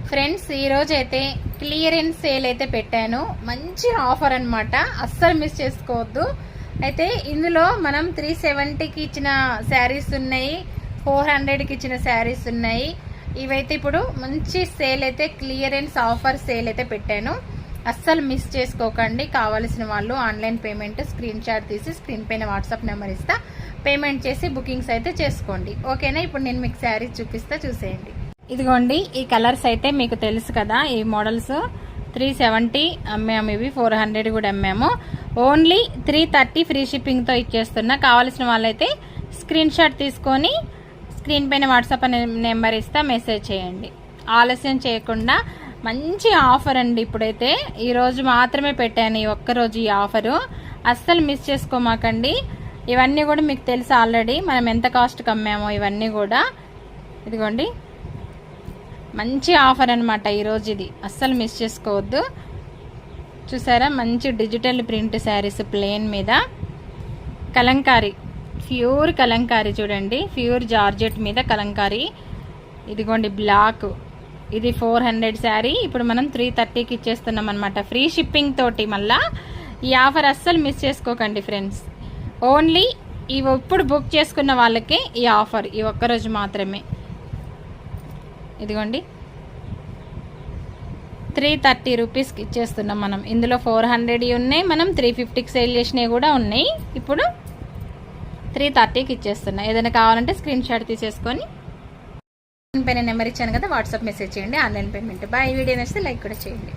Friends ఈరోజు అయితే clearance sale అయితే పెట్టాను. మంచి ఆఫర్ అన్నమాట, అస్సలు మిస్ చేసుకోవద్దు. అయితే ఇందులో మనం 370కి ఇచ్చిన శారీస్ ఉన్నాయి, 400కి ఇచ్చిన శారీస్ ఉన్నాయి. ఇవైతే ఇప్పుడు మంచి సేల్ అయితే క్లియరెన్స్ ఆఫర్ సేల్ అయితే పెట్టాను, అస్సలు మిస్ చేసుకోకండి. కావాల్సిన వాళ్ళు ఆన్లైన్ పేమెంట్ స్క్రీన్ షాట్ తీసి స్క్రీన్ పైన వాట్సాప్ నెంబర్ ఇస్తా, పేమెంట్ చేసి బుకింగ్స్ అయితే చేసుకోండి. ఓకేనా? ఇప్పుడు నేను మీకు శారీస్ చూపిస్తా, చూసేయండి. ఇదిగోండి, ఈ కలర్స్ అయితే మీకు తెలుసు కదా. ఈ మోడల్స్ 370 అమ్మాము, ఇవి 400 కూడా అమ్మాము. ఓన్లీ 330 ఫ్రీ షిప్పింగ్ తో ఇచ్చేస్తున్నా. కావాల్సిన వాళ్ళైతే స్క్రీన్ షాట్ తీసుకొని స్క్రీన్ పైన వాట్సాప్ అనే నెంబర్ ఇస్తా, మెసేజ్ చేయండి. ఆలస్యం చేయకుండా మంచి ఆఫర్ అండి. ఇప్పుడైతే ఈ రోజు మాత్రమే పెట్టాను, ఈ ఒక్కరోజు ఈ ఆఫరు, అస్సలు మిస్ చేసుకోమాకండి. ఇవన్నీ కూడా మీకు తెలుసు ఆల్రెడీ, మనం ఎంత కాస్ట్కి అమ్మామో ఇవన్నీ కూడా. ఇదిగోండి, మంచి ఆఫర్ అనమాట ఈరోజు, ఇది అస్సలు మిస్ చేసుకోవద్దు. చూసారా, మంచి డిజిటల్ ప్రింట్ శారీస్ ప్లేన్ మీద కలంకారీ, ప్యూర్ కలంకారీ, చూడండి ప్యూర్ జార్జెట్ మీద కలంకారీ. ఇదిగోండి బ్లాక్, ఇది 400 శారీ ఇప్పుడు మనం 330కి ఇచ్చేస్తున్నాం అనమాట, ఫ్రీ షిప్పింగ్ తోటి. మళ్ళా ఈ ఆఫర్ అస్సలు మిస్ చేసుకోకండి ఫ్రెండ్స్. ఓన్లీ ఇప్పుడు బుక్ చేసుకున్న వాళ్ళకే ఈ ఆఫర్, ఈ ఒక్కరోజు మాత్రమే. ఇదిగోండి 330 రూపీస్కి ఇచ్చేస్తున్నాం మనం. ఇందులో 400 ఉన్నాయి, మనం 350కి సేల్ చేసినవి కూడా ఉన్నాయి. ఇప్పుడు 330కి ఇచ్చేస్తున్నాం. ఏదైనా కావాలంటే స్క్రీన్ షాట్ తీసేసుకొని పైన నెంబర్ ఇచ్చాను కదా, వాట్సాప్ మెసేజ్ చేయండి, ఆన్లైన్ పేమెంట్. బాయ్. వీడియో నచ్చితే లైక్ కూడా చేయండి.